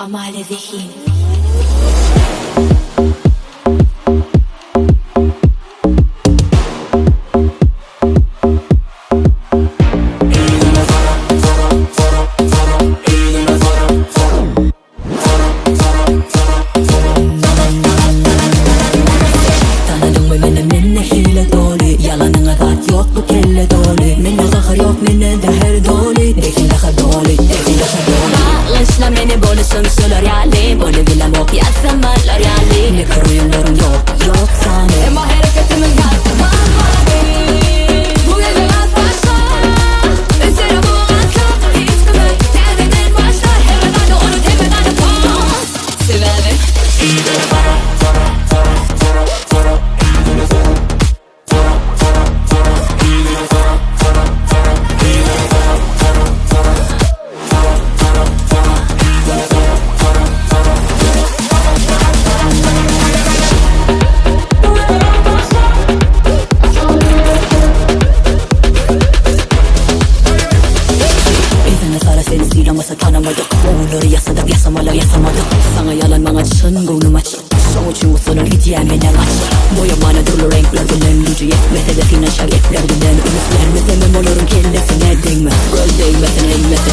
Amale Zihin. Tanıdın mı beni minne hile doli Yalanın adat yok bu kelle doli Minne zahar yok minne de her doli Dekin daha doli, dekin daha doli Bağışla beni bonusum sular yali Bunu bilen ok yazsam mallar yali Ne kır oyunlarım yok, yok sani Ama hareketimin kalktı bana beni Bu gece az başla Üzere bu asla hiç kıvır Kendimden başla hemen hadi onu tepeden de pas Severim Masa tanımadık Oğulları yasadık yasamalar yasamadık Sana yalan bana çın gonum aç Son için usulun hiç yemeden aç Boyamana dolu renkler bilen gücü yetmese de finaşar yetler bilen Ümitler mi demem olurum kellesine değme Göl değmesin eğmesin